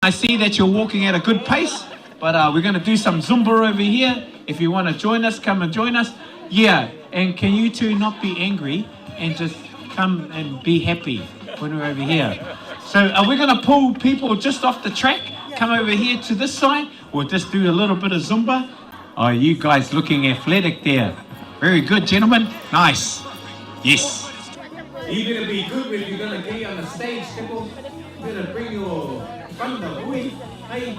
I see that you're walking at a good pace, but we're going to do some Zumba over here. If you want to join us, come and join us. Yeah, and can you two not be angry and just come and be happy when we're over here? So are we going to pull people just off the track, come over here to this side? We'll just do a little bit of Zumba. Oh, you guys looking athletic there. Very good, gentlemen. Nice. Yes. You're going to be good when you're going to be on the stage, people. You're going to bring your thunder, boy. Hey.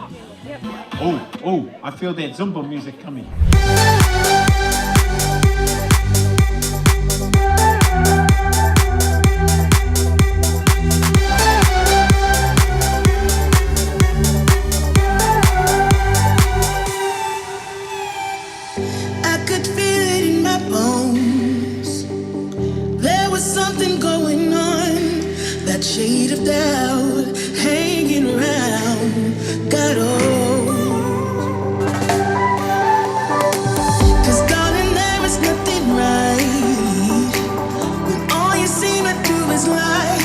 Oh, I feel that Zumba music coming. I could feel it in my bones. There was something going on. That shade of doubt hanging around got old. 'Cause darling, there is nothing right when all you seem to do is lie.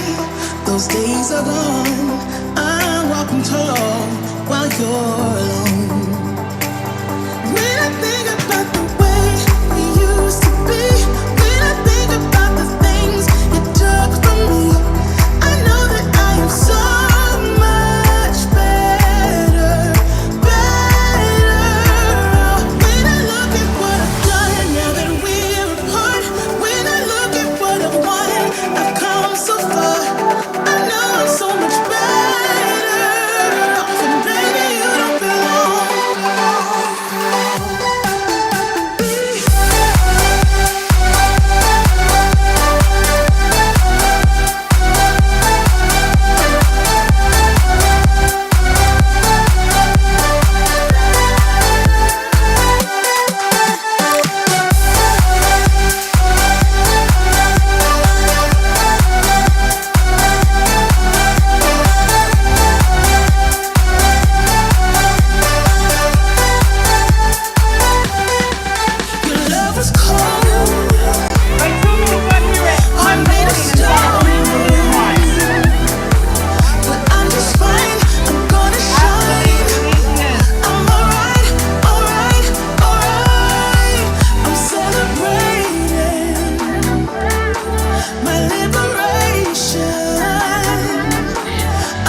Those days are gone. I'm walking tall while you're alone. When I think about the way we used to be, when I think about the things you took from me, I know that I am so much better, better. When I look at what I've done now that we're apart, when I look at what I've won, I've come so far. I know I'm so much better. And baby, you don't belong. Your love was cold. I'm made of stone, but I'm just fine. I'm gonna shine. I'm alright, alright, alright. I'm celebrating my liberation.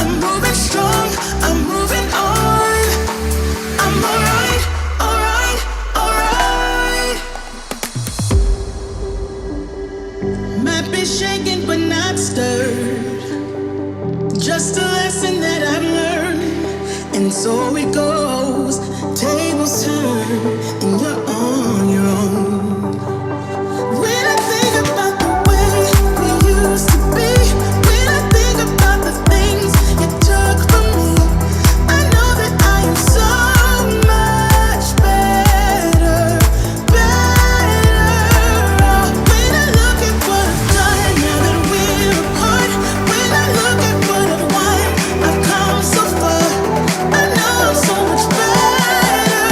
I'm moving strong. I'm moving on. I'm alright, alright, alright. Might be shaken but not stirred. Just a lesson that I've learned. And so it goes. Tables turn and you're on your own. When I think about the way we used to be, when I think about the things you took from me, I know that I am so much better, better. When I look at what I've done now that we're apart, when I look at what I've won, I've come so far. I know I'm so much better.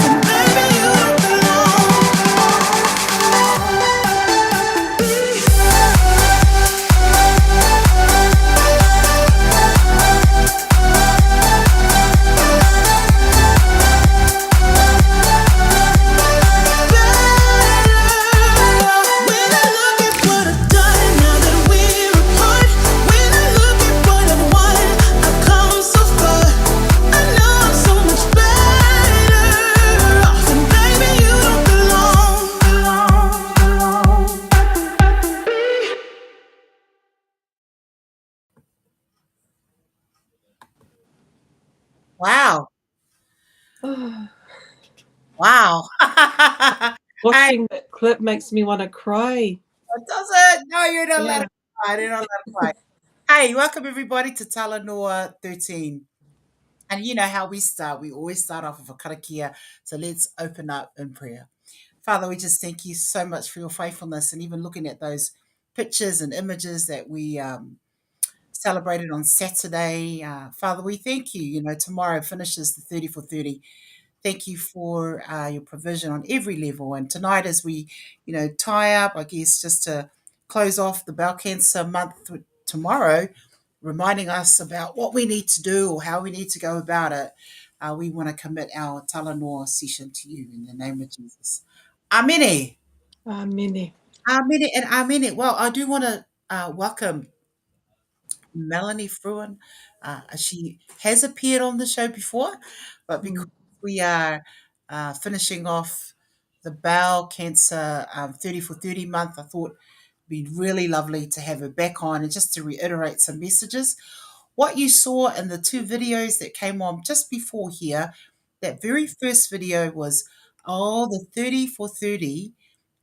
And baby, you don't belong. When I look at what I've done now that we're apart, when I look at what I've won, I've come so far. I know I'm so much better. And baby, you don't belong. Wow. Wow. Hey, Watching that clip makes me want to cry. does it? No, you're not allowed Yeah. to cry. You're not allowed to cry. Hey, welcome everybody to Talanoa 13. And you know how we start. We always start off with a karakia. So let's open up in prayer. Father, we just thank you so much for your faithfulness and even looking at those pictures and images that we celebrated on Saturday. Father, we thank you. You know, tomorrow finishes the 30 for 30. Thank you for your provision on every level. And tonight, as we, tie up, I guess, just to close off the Bowel Cancer month tomorrow, reminding us about what we need to do or how we need to go about it, we want to commit our Talanoa session to you in the name of Jesus. Amene. Many. Amene and Amene. Well, I do want to welcome Melanie Fruin. She has appeared on the show before, but because we are finishing off the Bowel Cancer 30 for 30 month, I thought it'd be really lovely to have her back on and just to reiterate some messages. What you saw in the two videos that came on just before here, that very first video was the 30 for 30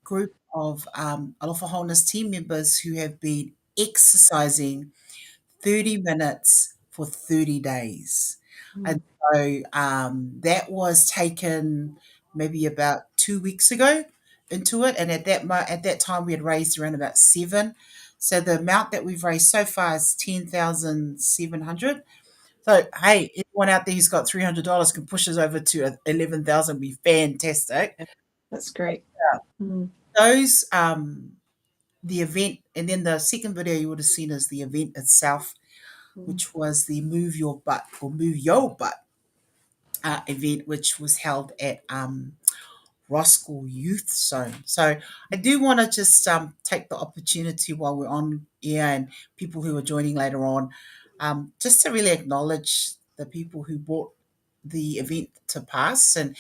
group of Alofa Wholeness team members who have been exercising 30 minutes for 30 days. And so that was taken maybe about 2 weeks ago into it. And at that time, we had raised around about seven. So the amount that we've raised so far is 10,700. So hey, anyone out there who's got $300 can push us over to 11,000. Be fantastic. That's great. Mm. Those the event, and then the second video you would have seen is the event itself, which was the Move Your Butt or Move Your Butt event, which was held at Roscoe Youth Zone. So I do want to just take the opportunity while we're on air and people who are joining later on, just to really acknowledge the people who brought the event to pass. And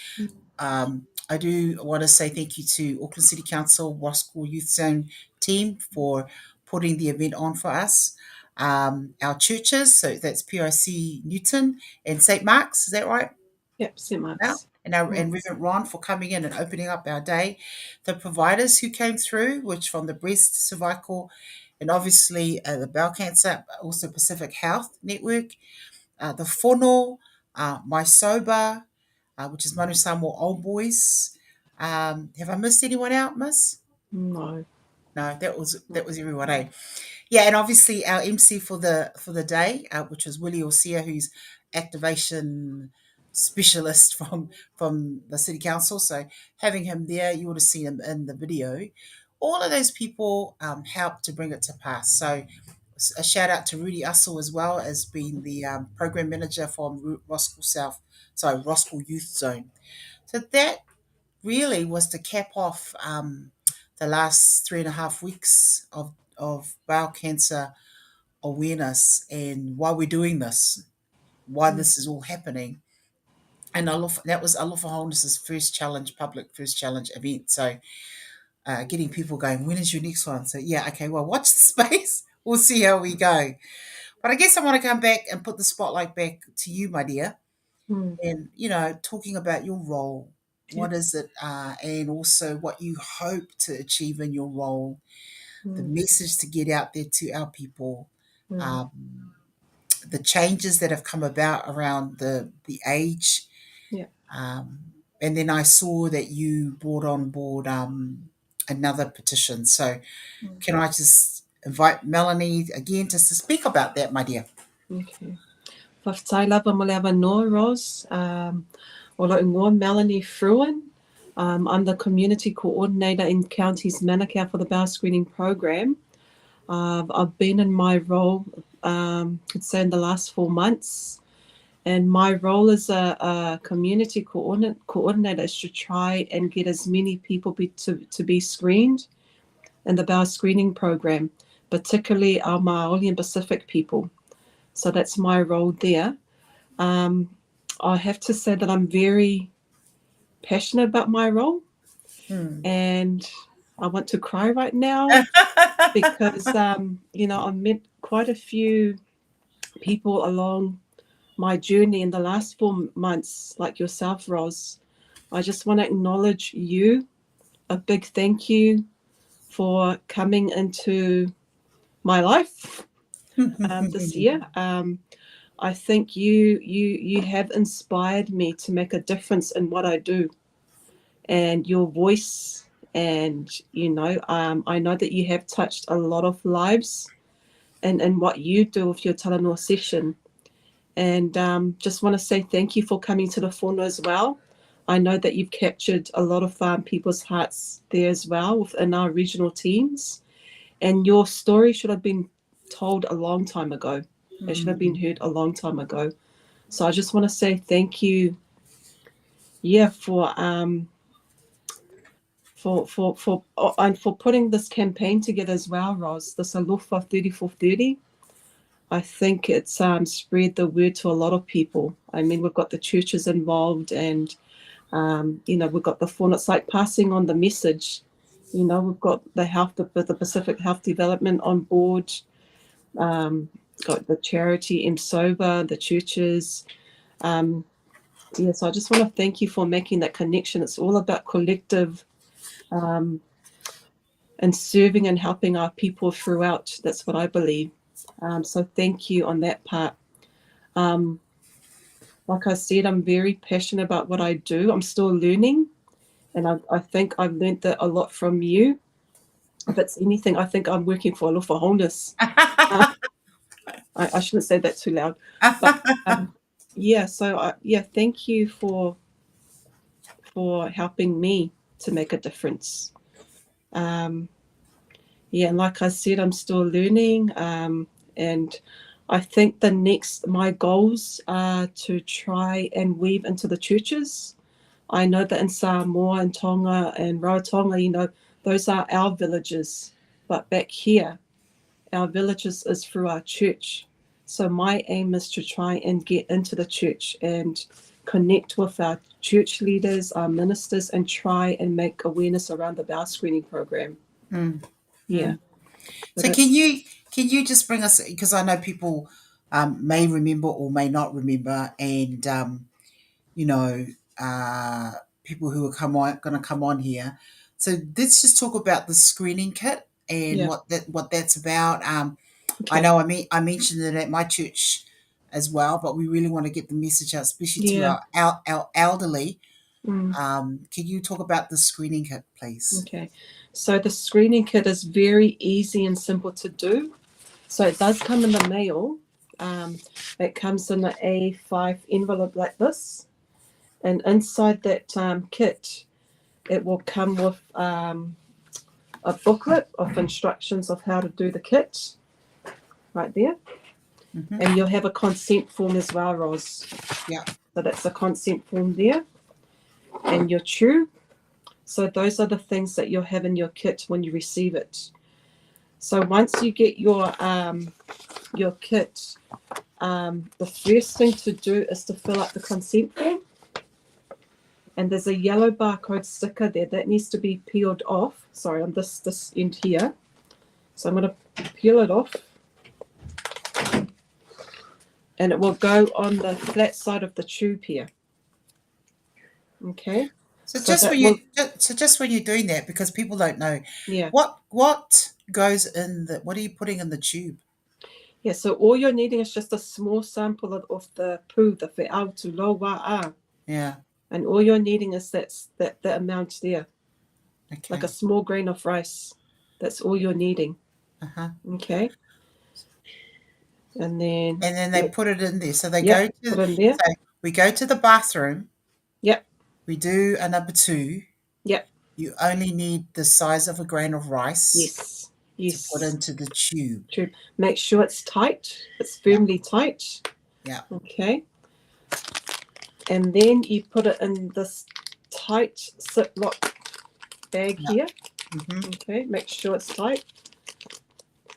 I do want to say thank you to Auckland City Council, Roscoe Youth Zone team for putting the event on for us. Our churches, so that's PIC Newton and St. Mark's, is that right? Yep, St. Yeah. Mark's. And Reverend Ron for coming in and opening up our day. The providers who came through, which from the breast, cervical, and obviously the bowel cancer, also Pacific Health Network, the Fono, My Soba, which is Manu Samoa Old Boys. Have I missed anyone out, Miss? No. No, that was everyone, eh? Yeah, and obviously our MC for the day, which was Willie Orsia, who's activation specialist from the city council. So having him there, you would have seen him in the video. All of those people helped to bring it to pass. So a shout out to Rudy Ussel as well as being the program manager from Roscoe Youth Zone. So that really was to cap off the last 3.5 weeks of bowel cancer awareness and why we're doing this, why this is all happening. And that was Alofa Wholeness's public first challenge event. So getting people going, when is your next one? So yeah, okay, well, watch the space. We'll see how we go. But I guess I want to come back and put the spotlight back to you, my dear. And, talking about your role. What is it? And also what you hope to achieve in your role, the message to get out there to our people, the changes that have come about around the age. Yeah. And then I saw that you brought on board another petition. So can I just invite Melanie again just to speak about that, my dear? Okay. Whaftailapa mo le awanoa, Ros. Ola ingoa Melanie Fruin. I'm the community coordinator in County's Manukau for the bowel screening program. I've been in my role, I'd say in the last 4 months. And my role as a community coordinator is to try and get as many people to be screened in the bowel screening program, particularly our Maori and Pacific people. So that's my role there. I have to say that I'm very passionate about my role. And I want to cry right now because, I met quite a few people along my journey in the last 4 months, like yourself, Ros. I just want to acknowledge you. A big thank you for coming into my life this year. I think you have inspired me to make a difference in what I do, and your voice. And I know that you have touched a lot of lives, and what you do with your Talanoa session. And just want to say thank you for coming to the whānau as well. I know that you've captured a lot of people's hearts there as well within our regional teams. And your story should have been told a long time ago. It should have been heard a long time ago. So I just want to say thank you, for putting this campaign together as well, Ros. This Alofa 3430. I think it's spread the word to a lot of people. I mean, we've got the churches involved, and we've got the phone. It's like passing on the message. We've got the Pacific Health Development on board. Got the charity MSOBA, the churches. So I just want to thank you for making that connection. It's all about collective and serving and helping our people throughout. That's what I believe. So thank you on that part. Like I said, I'm very passionate about what I do. I'm still learning, and I think I've learned that a lot from you. If it's anything, I think I'm working for Alofa Wholeness. I shouldn't say that too loud. But, thank you for helping me to make a difference. And like I said, I'm still learning, and I think my goals are to try and weave into the churches. I know that in Samoa and Tonga and Rarotonga, those are our villages, but back here, our villages is through our church. So my aim is to try and get into the church and connect with our church leaders, our ministers, and try and make awareness around the bowel screening program. Yeah. So can you just bring us, because I know people may remember or may not remember, and people who are going to come on here. So let's just talk about the screening kit and what that's about. I know I mentioned it at my church as well, but we really want to get the message out, especially to our elderly. Can you talk about the screening kit, please? Okay. So the screening kit is very easy and simple to do. So it does come in the mail. It comes in an A5 envelope like this. And inside that kit, it will come with a booklet of instructions of how to do the kit. Right there. And you'll have a consent form as well, Ros. Yeah. So that's a consent form there. And your tube. So those are the things that you'll have in your kit when you receive it. So once you get your kit, the first thing to do is to fill out the consent form. And there's a yellow barcode sticker there that needs to be peeled off. Sorry, on this end here. So I'm going to peel it off. And it will go on the flat side of the tube here. Okay. So just when you're doing that, because people don't know, what goes in what are you putting in the tube? Yeah, so all you're needing is just a small sample of the poo, the fe'au tu loa. Yeah. And all you're needing is that amount there. Okay. Like a small grain of rice. That's all you're needing. Okay. And then they put it in there. So they go to put it in there. So we go to the bathroom. Yep. We do a number 2. Yep. You only need the size of a grain of rice. Yes. To put into the tube. Make sure it's tight. It's firmly tight. Yeah. Okay. And then you put it in this tight Ziploc bag here. Okay. Make sure it's tight.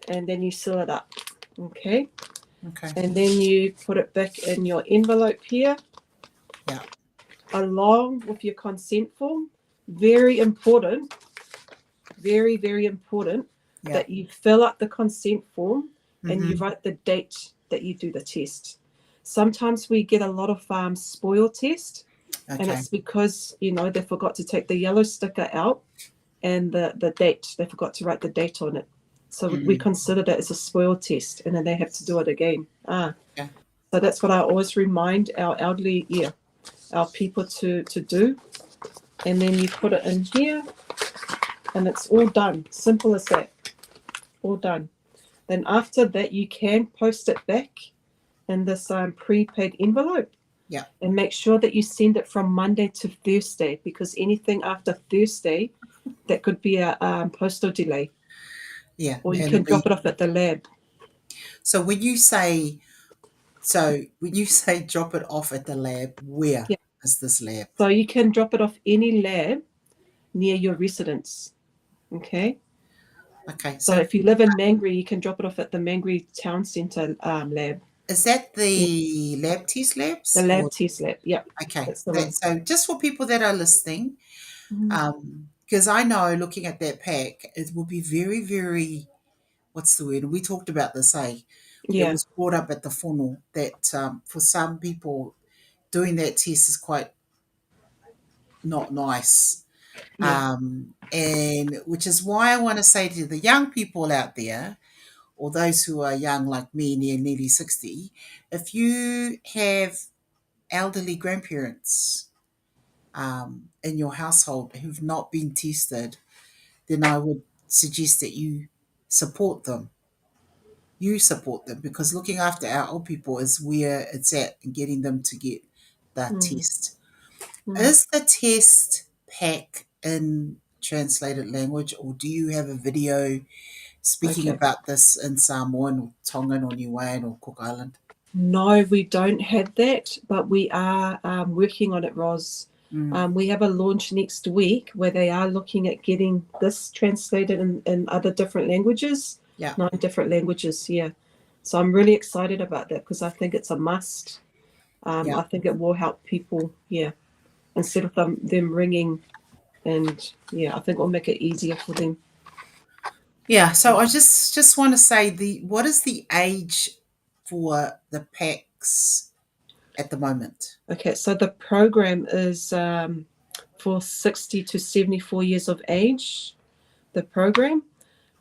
And then you seal it up. Okay. And then you put it back in your envelope here. Yeah. Along with your consent form. Very important. Very, very important that you fill out the consent form and you write the date that you do the test. Sometimes we get a lot of spoil test, and it's because they forgot to take the yellow sticker out and the date. They forgot to write the date on it. So we consider that as a spoil test, and then they have to do it again. So that's what I always remind our elderly, our people to do. And then you put it in here, and it's all done. Simple as that. All done. Then after that, you can post it back in this prepaid envelope. Yeah. And make sure that you send it from Monday to Thursday, because anything after Thursday, that could be a postal delay. Yeah. Or you can drop it off at the lab. So when you say So when you say drop it off at the lab, where Yeah. is this lab? So you can drop it off any lab near your residence. Okay. Okay, So so if you live in Mangere, you can drop it off at the Mangere Town Centre lab. is that Yeah. the lab test The labs? lab Or test lab. Yep. okay, That's the that one. so just for people that are listening, Mhm. because I know looking at that pack, it will be very, very, what's the word? We talked about this, eh? It Yeah. was brought up at the funnel that for some people doing that test is quite not nice. Yeah. And which is why I want to say to the young people out there, or those who are young like me, nearly 60, if you have elderly grandparents in your household who've not been tested, then I would suggest that you support them. You support them because looking after our old people is where it's at and getting them to get the Mm. test. Mm. Is the test pack in translated language, or do you have a video speaking Okay. about this in Samoan or Tongan or Niuean or Cook Island? No, we don't have that, but we are working on it, Ros. Mm, We have a launch next week where they are looking at getting this translated in other different languages, yeah, 9 different languages. Yeah. So I'm really excited about that because I think it's a must. yeah, I think it will help people. Yeah. Instead of them ringing, and yeah, I think it will make it easier for them. yeah. So I just want to say what is the age for the packs at the moment? Okay, so the program is for 60 to 74 years of age, the program,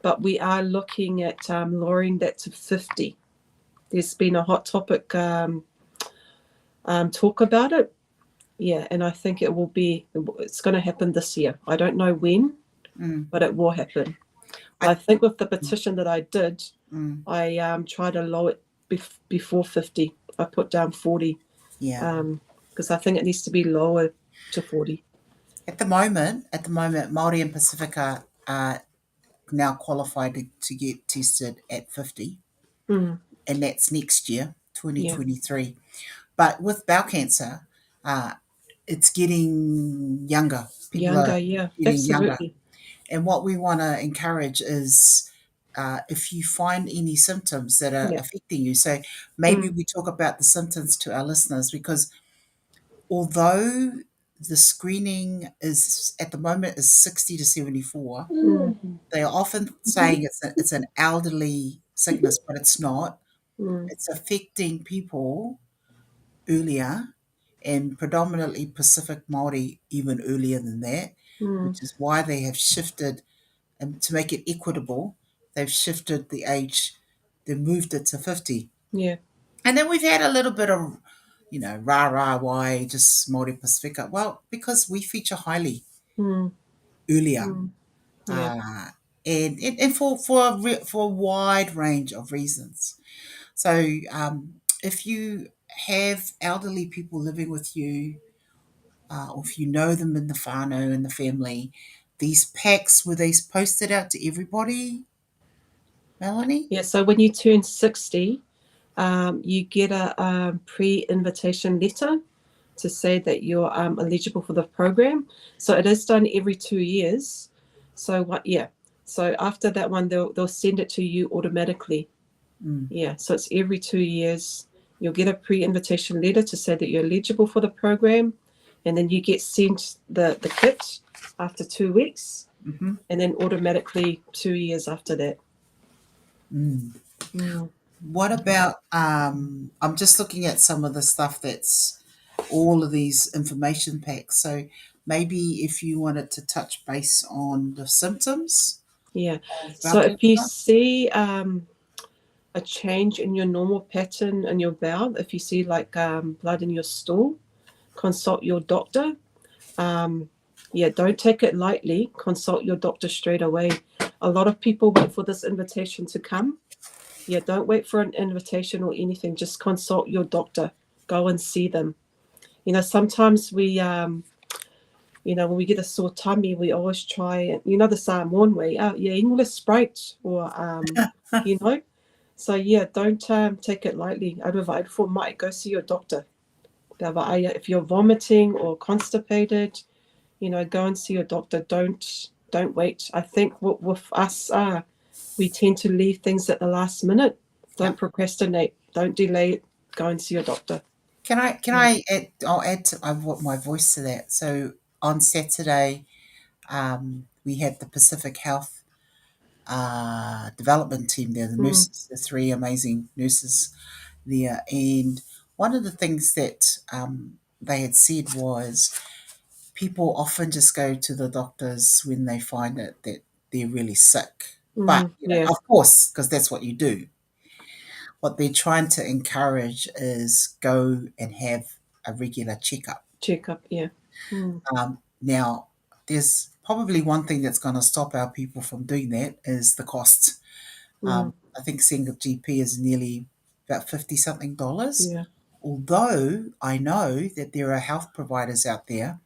but we are looking at lowering that to 50. There's been a hot topic talk about it. Yeah, and I think it's going to happen this year. I don't know when, Mm, but it will happen. I, I think with the petition that I did, mm, I tried to lower it before 50. I put down 40 yeah. because I think it needs to be lower to 40. At the moment, Maori and Pacifica are now qualified to get tested at 50, Mm, and that's next year, yeah, 2023. But with bowel cancer, uh, it's getting younger. People are younger, yeah, getting younger. absolutely. And what we want to encourage is if you find any symptoms that are Yeah, affecting you. So maybe mm, we talk about the symptoms to our listeners because although the screening is at the moment is 60 to 74, mm, they are often saying it's an elderly sickness, but it's not. mm, It's affecting people earlier and predominantly Pacific Māori even earlier than that, mm, which is why they have shifted, and to make it equitable, they've shifted the age, they've moved it to 50. yeah, And then we've had a little bit of, rah, why just Māori Pacifica? Well, because we feature highly mm, earlier. mm, yeah. Uh, and for a wide range of reasons. So if you have elderly people living with you, or if you know them in the whānau, in the family, these packs, were these posted out to everybody, Melanie? Yeah, so when you turn 60, you get a pre-invitation letter to say that you're eligible for the program. So it is done every 2 years. So what? Yeah. So after that one, they'll send it to you automatically. Mm, Yeah. So it's every 2 years. You'll get a pre-invitation letter to say that you're eligible for the program, and then you get sent the kit after 2 weeks, mm-hmm, and then automatically 2 years after that. mm. Mm. What about, I'm just looking at some of the stuff that's all of these information packs. So maybe if you wanted to touch base on the symptoms Yeah. of bowel So if you cancer. see a change in your normal pattern in your bowel, if you see like blood in your stool, consult your doctor. Yeah, don't take it lightly. Consult your doctor straight away. A lot of people wait for this invitation to come. Yeah, don't wait for an invitation or anything. Just consult your doctor. Go and see them. Sometimes when we get a sore tummy, we always try, the Samoan way, yeah, English Sprite, or, you know. So yeah, don't take it lightly. Advocate for Mike. Go see your doctor. If you're vomiting or constipated, go and see your doctor. Don't wait. I think with us, we tend to leave things at the last minute. Yeah. Don't procrastinate. Don't delay it. Go and see your doctor. Can I add, I'll add to, my voice to that. So on Saturday, we had the Pacific Health development team there, the nurses, the three amazing nurses there. And one of the things that they had said was people often just go to the doctors when they find it that they're really sick. But, Yeah. of course, because that's what you do. What they're trying to encourage is go and have a regular checkup. Checkup. Yeah. Now, there's probably one thing that's going to stop our people from doing that is the cost. I think seeing a GP is nearly about 50 something dollars. Yeah. Although I know that there are health providers out there,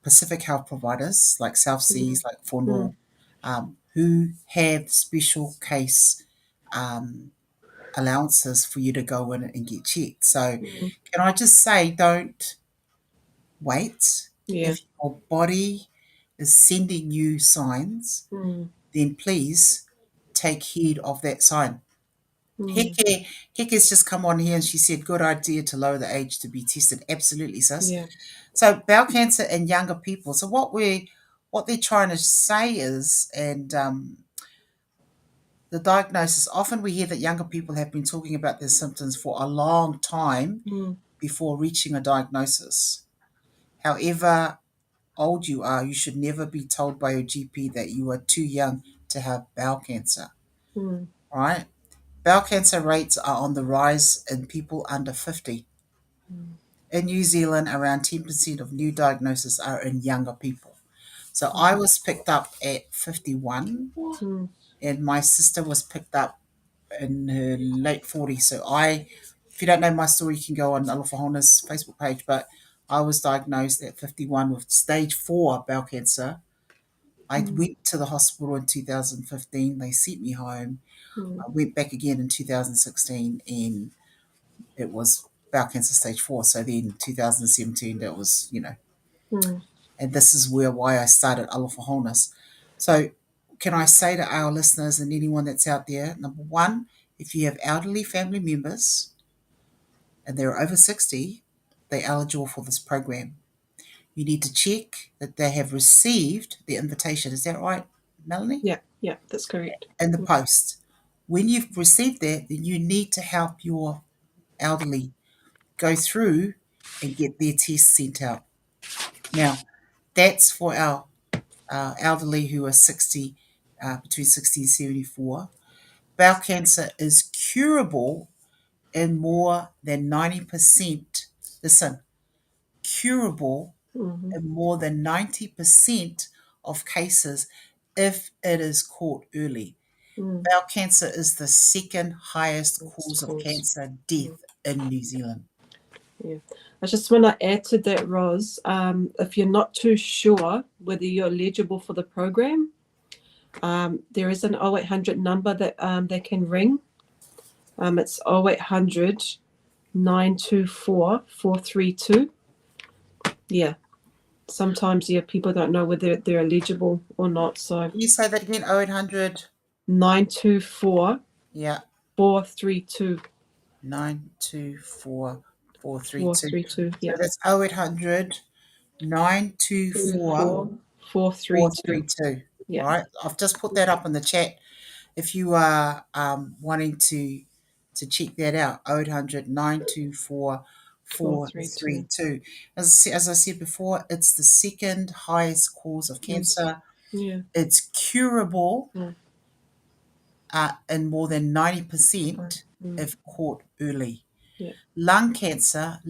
Pacific health providers like South Seas, like Fono, who have special case allowances for you to go in and get checked. So, can I just say, don't wait. Yeah. If your body is sending you signs, then please take heed of that sign. Heke's just come on here and she said, good idea to lower the age to be tested. Absolutely, sis. Yeah. So bowel cancer in younger people. So what they're trying to say is, and the diagnosis, often we hear that younger people have been talking about their symptoms for a long time before reaching a diagnosis. However old you are, you should never be told by your GP that you are too young to have bowel cancer. Right? Bowel cancer rates are on the rise in people under 50. In New Zealand, around 10% of new diagnoses are in younger people. So I was picked up at 51, and my sister was picked up in her late 40s. So if you don't know my story, you can go on Alofa Hona's Facebook page, but I was diagnosed at 51 with stage 4 bowel cancer. I went to the hospital in 2015. They sent me home. I went back again in 2016, and it was bowel cancer stage 4. So then 2017, that was, and this is why I started Alofa Wholeness. So can I say to our listeners and anyone that's out there, number one, if you have elderly family members and they're over 60, they're eligible for this program. You need to check that they have received the invitation. Is that right, Melanie? Yeah. Yeah. That's correct. In the post. When you've received that, then you need to help your elderly go through and get their tests sent out. Now, that's for our elderly who are 60, between 60 and 74. Bowel cancer is curable in more than 90%. Listen, curable in more than 90% of cases if it is caught early. Bowel cancer is the second highest cause of cancer death in New Zealand. Yeah. I just want to add to that, Ros. If you're not too sure whether you're eligible for the program, there is an 0800 number that they can ring. It's 0800 924 432. Yeah. Sometimes, people don't know whether they're eligible or not. So Can you say that again? 0800 924 yeah 432. 924 432. 432. Yeah. So that's 0800 924 432. 432. Yeah. All right. I've just put that up in the chat. If you are wanting to check that out, 0800 924 432. As I said before, it's the second highest cause of cancer. Yeah. It's curable in more than 90% if caught early. Yeah. Lung cancer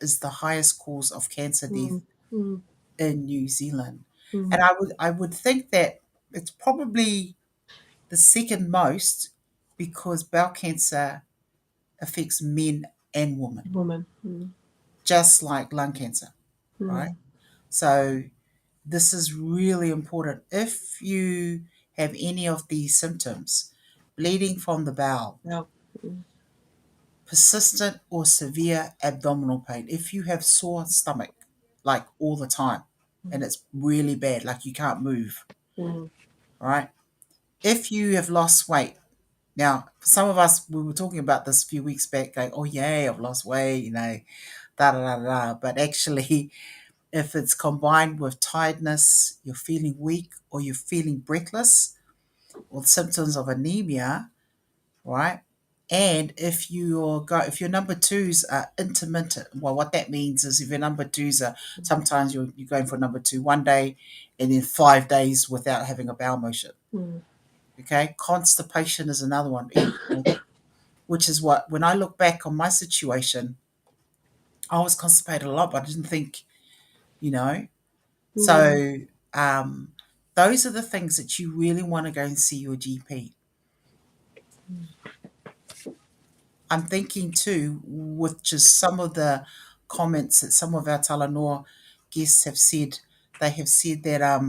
is the highest cause of cancer death in New Zealand. And I would think that it's probably the second most because bowel cancer affects men and women, just like lung cancer, right? So this is really important. If you have any of these symptoms, bleeding from the bowel, Wow. Mm. persistent or severe abdominal pain. If you have sore stomach, like all the time, and it's really bad, like you can't move, Mm. right? If you have lost weight, now, for some of us, we were talking about this a few weeks back, going, oh, yay, I've lost weight, da da da da. But actually, if it's combined with tiredness, you're feeling weak, or you're feeling breathless, or symptoms of anemia, right? And if your number twos are intermittent, well, what that means is if your number twos are sometimes you're going for number two one day, and then 5 days without having a bowel motion. Mm. Okay, constipation is another one, which is what when I look back on my situation, I was constipated a lot, but I didn't think, you know. Mm. So those are the things that you really want to go and see your GP. I'm thinking too, with just some of the comments that some of our Talanoa guests have said, they have said that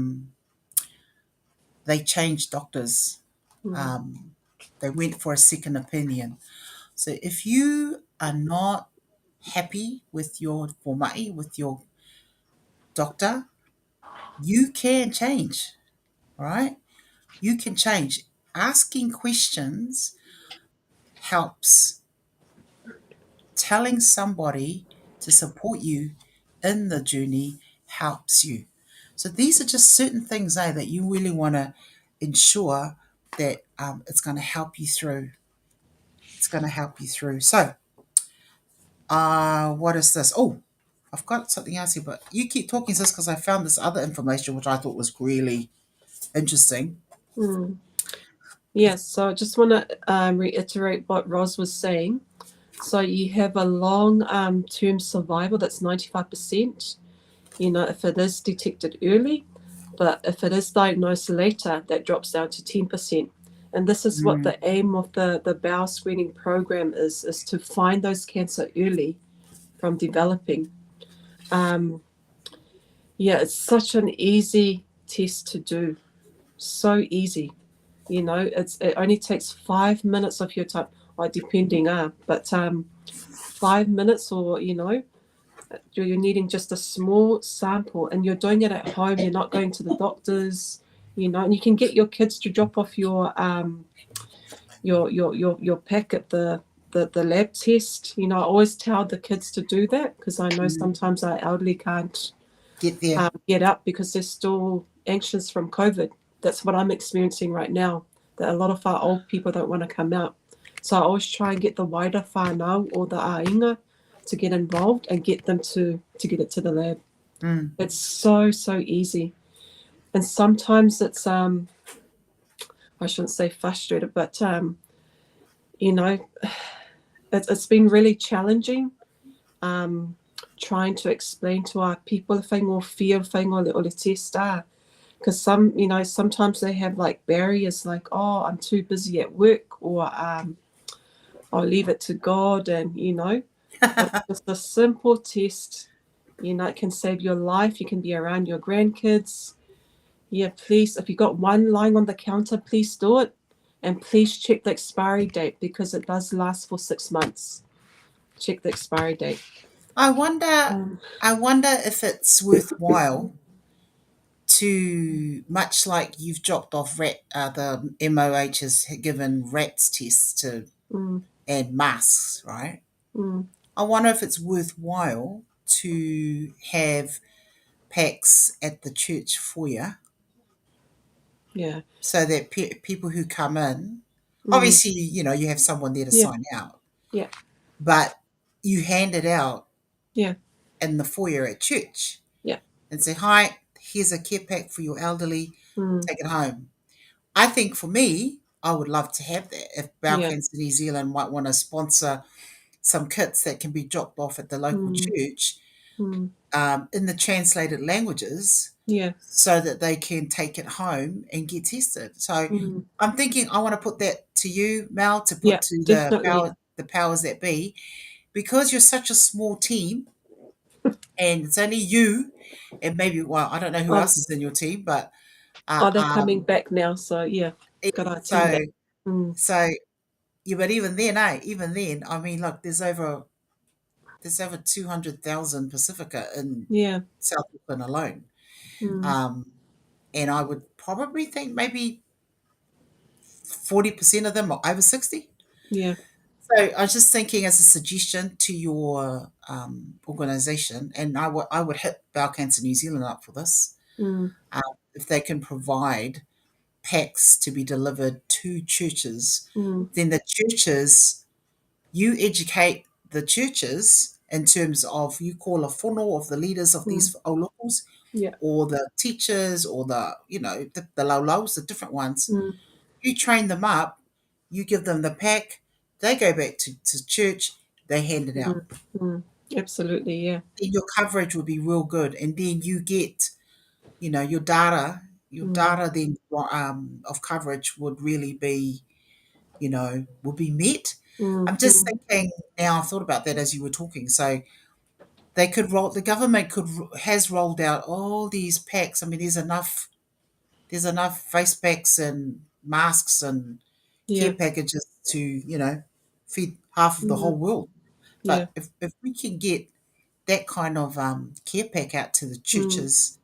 they changed doctors. Mm. Um, they went for a second opinion. So if you are not happy with your formai, with your doctor, you can change, right? You can change. Asking questions helps. Telling somebody to support you in the journey helps you. So these are just certain things that you really want to ensure that it's going to help you through. It's going to help you through. So, what is this? Oh, I've got something else here, but you keep talking, sis, because I found this other information which I thought was really interesting. Mm. Yes, so I just want to reiterate what Ros was saying. So you have a long term survival that's 95%, if it is detected early, but if it is diagnosed later, that drops down to 10%. And this is what the aim of the bowel screening program is to find those cancer early from developing. Yeah, it's such an easy test to do. So easy. It only takes 5 minutes of your time, or depending, but 5 minutes, or you're needing just a small sample, and you're doing it at home. You're not going to the doctors, and you can get your kids to drop off your pack at the lab test. I always tell the kids to do that because I know sometimes our elderly can't Get there. get up because they're still anxious from COVID. That's what I'm experiencing right now, that a lot of our old people don't want to come out. So I always try and get the wider whānau or the ainga to get involved and get them to get it to the lab. It's so easy. And sometimes it's I shouldn't say frustrated, but it's been really challenging trying to explain to our people whaingo fear whaingo o le test because sometimes they have like barriers like, oh, I'm too busy at work, or I'll leave it to God, and but just a simple test, it can save your life. You can be around your grandkids. Yeah, please, if you got one lying on the counter, please do it, and please check the expiry date because it does last for 6 months. Check the expiry date. I wonder. Um, I wonder if it's worthwhile to, much like you've dropped off the MOH has given rats tests to mm, and masks, right? mm, I wonder if it's worthwhile to have packs at the church foyer yeah. so that people who come in, Mm, obviously, you have someone there to yeah. sign out, Yeah. but you hand it out Yeah. in the foyer at church Yeah. and say, hi, here's a care pack for your elderly, Mm, take it home. I think for me, I would love to have that. If Bowel yeah. Cancer New Zealand might want to sponsor some kits that can be dropped off at the local Mm, church mm, in the translated languages yeah. so that they can take it home and get tested. So Mm, I'm thinking I want to put that to you, Mel, to put yeah. to Definitely. the powers that be, because you're such a small team and it's only you and maybe, well, I don't know who Oh, else is in your team, but they're coming back now. So yeah, got our team so back. Mm. So yeah, but even then, even then, I mean, look, there's over 200,000 Pacifica in Yeah. South Auckland alone. Mm. Um, and I would probably think maybe 40% of them are over 60. Yeah. So I was just thinking as a suggestion to your organisation, and I would hit Bowel Cancer New Zealand up for this, Mm. um, if they can provide packs to be delivered to churches, Mm. then the churches, you educate the churches in terms of, you call a whono of the leaders of Mm. these locals, Yeah. or the teachers, or the laulau, the different ones. Mm. You train them up, you give them the pack, they go back to church, they hand it out. Mm. Mm. Absolutely. Yeah. Then your coverage will be real good, and then you get, your Mm. data then of coverage would really be, would be met. Mm. I'm just Mm. thinking now. I thought about that as you were talking. So they could roll. The government has rolled out all these packs. I mean, there's enough. There's enough face packs and masks and care Yeah. packages to, feed half of the whole Mm. world. Yeah. But if we can get that kind of care pack out to the Mm. churches,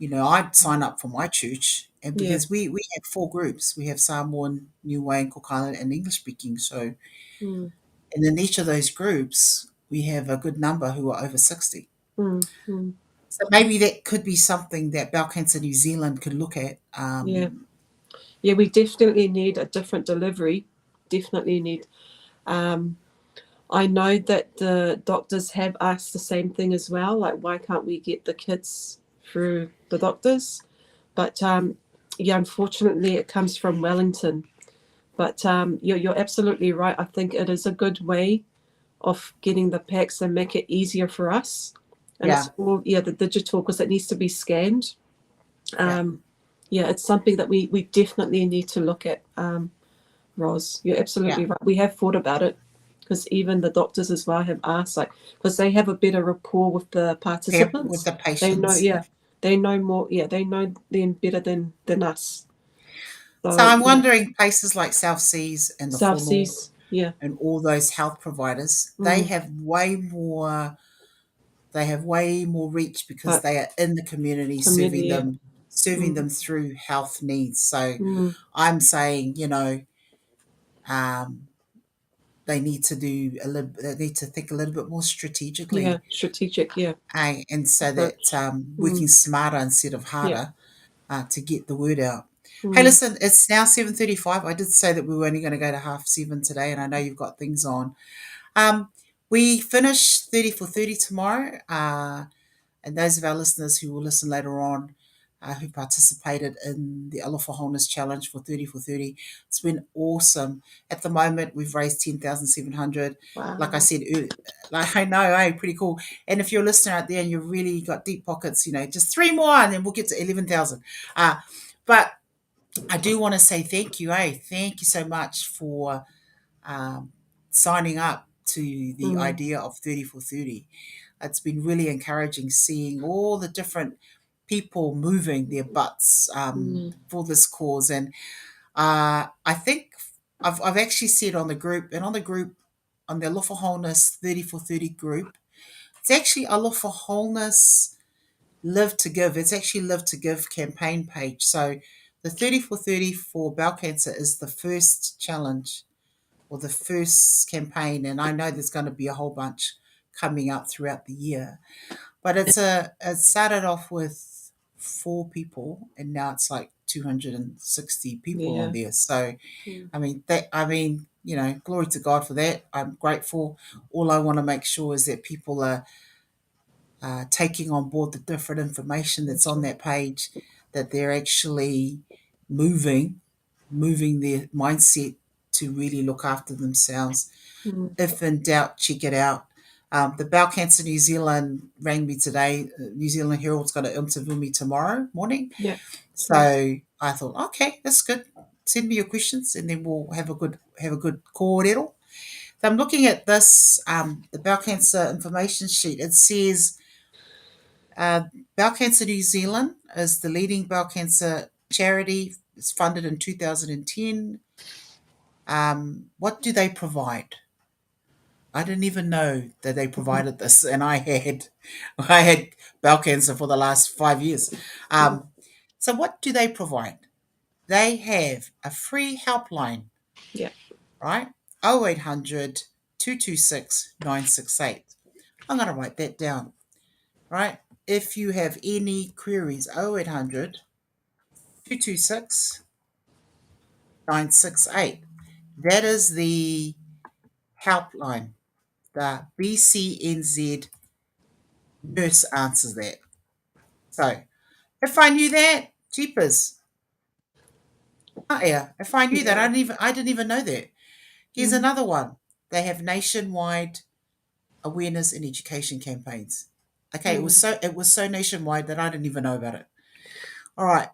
I'd sign up for my church, and Yeah. because we have four groups, we have Samoan, Niue, and Kokana, and English speaking. So, Mm. and in each of those groups, we have a good number who are over 60. Mm. Mm. So maybe that could be something that Bowel Cancer New Zealand could look at. Yeah. Yeah. We definitely need a different delivery. Definitely need. Um, I know that the doctors have asked the same thing as well. Like, why can't we get the kids through the doctors? But yeah, unfortunately, it comes from Wellington. But you're absolutely right. I think it is a good way of getting the packs and make it easier for us. And Yeah, it's all, yeah, the digital, because it needs to be scanned. yeah, Yeah, it's something that we definitely need to look at, Ros. You're yeah. absolutely right. We have thought about it, because even the doctors as well have asked, like, because they have a better rapport with the Yeah, with participants. the They know, patients. yeah, they know more. Yeah, they know them better than us. So So I'm yeah, wondering, places like South Seas and the South Whono Seas. Yeah. and all those health providers, Mm, they have way more reach because but they are in the community, community. Yeah. serving Mm, them through health needs. So mm, I'm saying, um, they need to think a little bit more yeah. strategically, Strategic. Yeah. and so that Approach. working Mm, smarter instead of yeah. harder, to get the word out. Hey, Mm, listen, it's now 7:35. I did say that we were only going to go to 7:30 today, and I know you've got things on. Um, we finish 30 for 30 tomorrow. And those of our listeners who will listen later on, who participated in the Alofa Wholeness Challenge for 30 for 30, it's been awesome. At the moment, we've raised 10,700. Like I wow. said, like I know, pretty cool. And if you're a listener out there and you've really got deep pockets, just three more, and then we'll get to 11,000. But I do want to say thank you, Thank you so much for um, signing up to the Mm, idea of 30 for 30. It's been really encouraging seeing all the different people moving their butts mm, for this cause. And I think I've actually said on the group, on the Alofa Wholeness 30 for 30 group, it's actually Alofa Wholeness Live to Give. It's actually Live to Give campaign page. So the 30 for 30 for bowel cancer is the first challenge, or the first campaign, and I know there's going to be a whole bunch coming up throughout the year. But it started off with four people, and now it's like 260 people on yeah. there. So Mm, glory to God for that. I'm grateful. All I want to make sure is that people are taking on board the different information that's that's on right. that page, that they're actually moving moving their mindset to really look after themselves. Mm, If in doubt, check it out. The Bowel Cancer New Zealand rang me today. New Zealand Herald's going to interview me tomorrow morning. yeah. Nice. So I thought, okay, that's good. Send me your questions, and then we'll have a good kōrero. So I'm looking at this, the bowel cancer information sheet. It says uh, Bowel Cancer New Zealand is the leading bowel cancer charity. It's funded in 2010. What do they provide? I didn't even know that they provided this, and I had bowel cancer for the last 5 years. So what do they provide? They have a free helpline, Yeah. right? 0800 226 968. I'm going to write that down, right? If you have any queries, 0800 226 968. That is the helpline. The BCNZ nurse answers that. So if I knew that, jeepers. Oh, yeah, if I knew that, Yeah. I didn't even know that. Here's Mm. another one. They have nationwide awareness and education campaigns. Okay, it was so nationwide that I didn't even know about it. All right.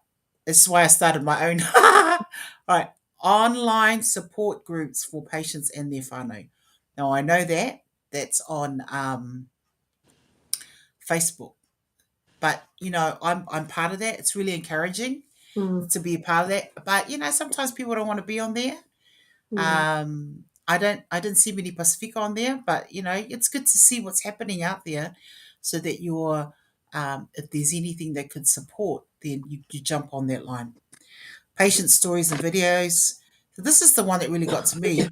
This is why I started my own. All right. Online support groups for patients and their whānau. Now I know that that's on Facebook. But I'm part of that. It's really encouraging Mm. to be a part of that. But sometimes people don't want to be on there. Yeah. I didn't see many Pacifica on there, but it's good to see what's happening out there, so that if there's anything that could support, then you jump on that line. Patient stories and videos. So this is the one that really got to me.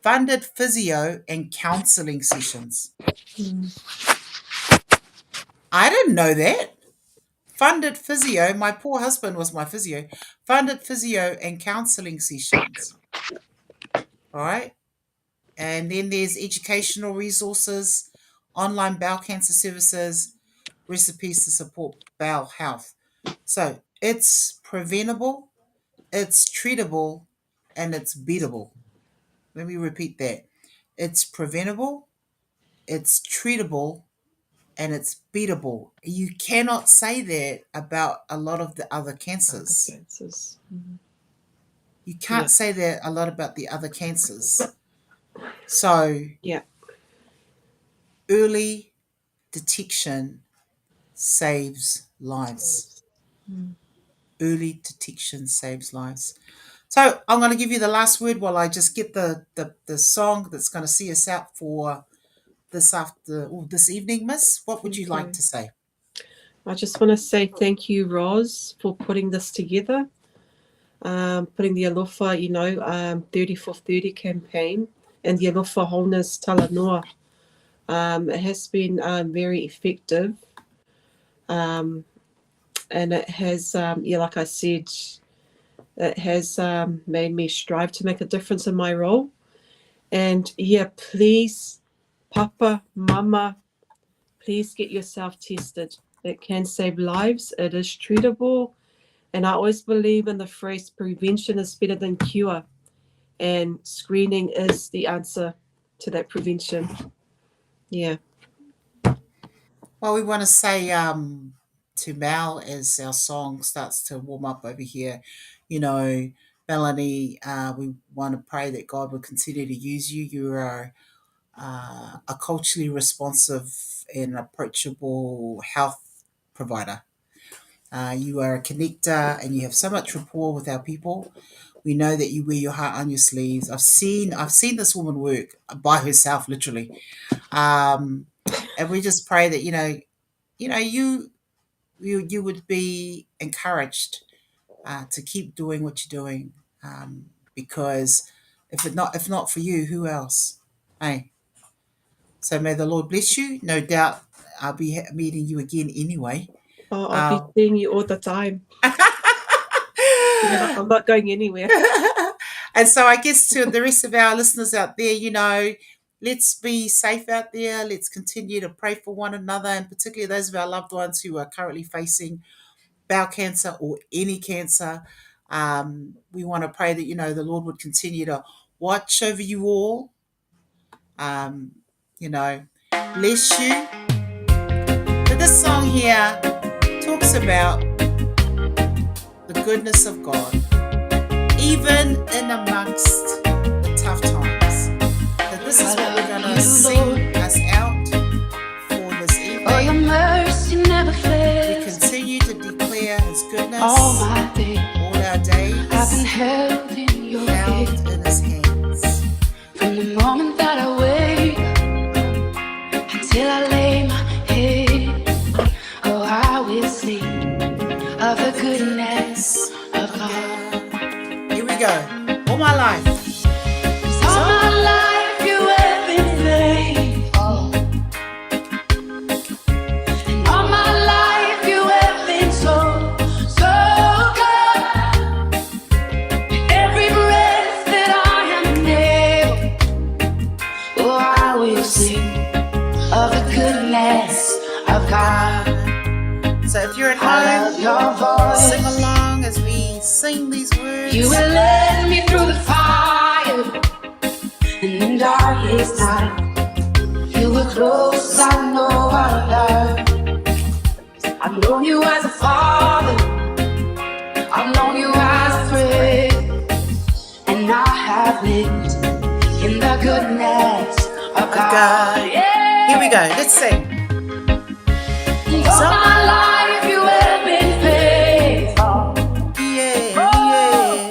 Funded physio and counselling sessions. Mm. I didn't know that. Funded physio. My poor husband was my physio. Funded physio and counselling sessions. All right. And then there's educational resources, online bowel cancer services, recipes to support bowel health. So it's preventable, it's treatable, and it's beatable. Let me repeat that. It's preventable, it's treatable, and it's beatable. You cannot say that about a lot of the other cancers. Cancers. Mm. You can't Yeah. say that a lot about the other cancers. So Yeah. early detection saves lives. Mm. Early detection saves lives. So I'm going to give you the last word while I just get the song that's going to see us out for this evening, Miss. What would you like Okay. to say? I just want to say thank you, Roz, for putting this together, putting the Alofa, 30 for 30 campaign and the Alofa Wholeness Talanoa. It has been very effective. And it has, like I said, it has made me strive to make a difference in my role. And please, Papa, Mama, please get yourself tested. It can save lives. It is treatable. And I always believe in the phrase prevention is better than cure. And screening is the answer to that prevention. Yeah. Well, we want to say to Mel as our song starts to warm up over here, Melanie, we want to pray that God will continue to use you. You are a culturally responsive and approachable health provider. You are a connector and you have so much rapport with our people. We know that you wear your heart on your sleeves. I've seen this woman work by herself, literally. And we just pray that you would be encouraged to keep doing what you're doing, because if not for you, who else? Hey, so may the Lord bless you. No doubt, I'll be meeting you again anyway. Oh, I'll be seeing you all the time. I'm not going anywhere. And so I guess to the rest of our listeners out there, let's be safe out there. Let's continue to pray for one another, and particularly those of our loved ones who are currently facing bowel cancer or any cancer. We want to pray that, the Lord would continue to watch over you all. Bless you. But this song here talks about the goodness of God, even in amongst the tough times. So this is what we're going to sing us out for this evening. Oh, your mercy never fails. We continue to declare His goodness all my days. all our days. I've been moment that I wait until I lay my head, oh, I will sing of the goodness of God. Here we go. All my life. All my life you have been faithful. And all my life you have been so, so good. Every breath that I am able, oh, I will sing of the goodness of God. So if you're at I love home, your voice. sing along as we sing these words. You will lead me through the fire in the darkest night. You were close, I know our love. I've known you as a father, I've known you as a friend, and I have lived in the goodness of God. Yeah. Here we go. Let's sing. All my life you have been faithful. Yeah, yeah.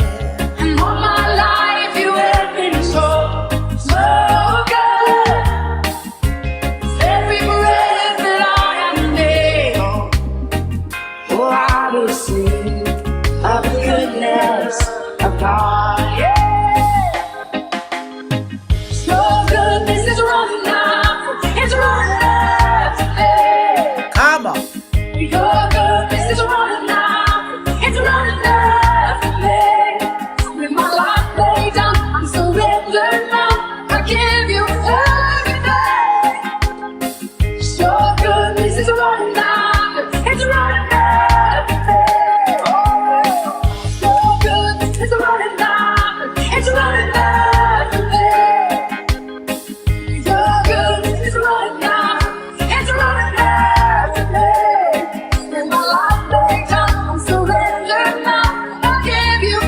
And all my life you have been so, so good. Every breath that I am able, oh, I will sing of the goodness of God. Yeah. Your goodness is running out, it's running after me. Come on. Your goodness is running out, it's running after me. With my life laid down, I'm surrendered now. I give you everything. Your goodness is running out, it's running after me. Your goodness is running out, it's running after me. Your goodness is running out, it's running after me. With my life laid down, I'm surrendered now. I give you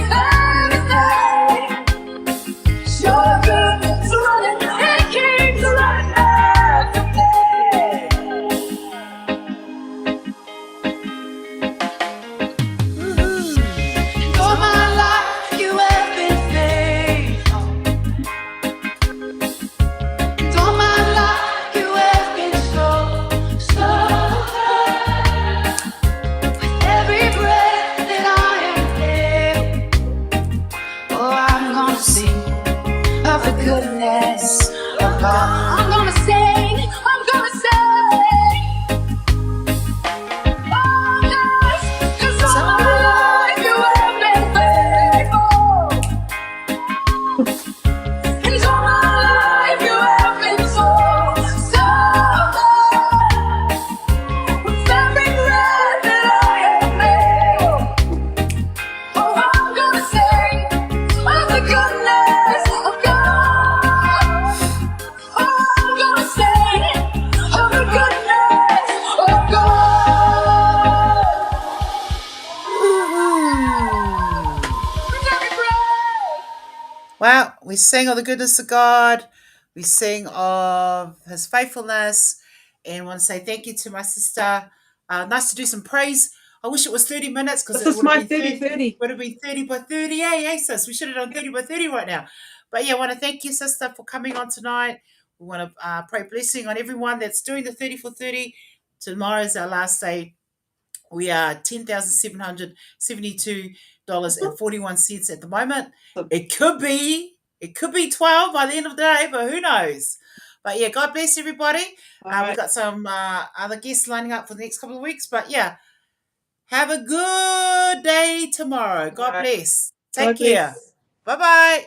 everything. Your goodness is running, it keeps running after me. All my life you have been faithful. And all my life you have been so, so good. With every breath that I am able, oh, I'm gonna sing of the goodness of God. I'm gonna sing, I'm gonna sing. Oh, yes, 'cause all my life you have been faithful. And all my life you have been so, so good. With every breath that I am able, oh, I'm gonna sing of the goodness of God. Oh, I'm gonna sing of the goodness of God. With every breath. Well, we sing of the goodness of God. We sing of his faithfulness. And want to say thank you to my sister. Nice to do some praise. I wish it was 30 minutes because This it is would have my been 30-30. would have been 30 by 30. Hey, sis. We should have done 30 by 30 right now. But yeah, I want to thank you, sister, for coming on tonight. We want to pray blessing on everyone that's doing the 30 for 30. Tomorrow is our last day. We are $10,772.41 at the moment. It could be 12 by the end of the day, but who knows? But yeah, God bless everybody. We've got some other guests lining up for the next couple of weeks. But yeah, have a good day tomorrow. God bless. Take care. Bye-bye.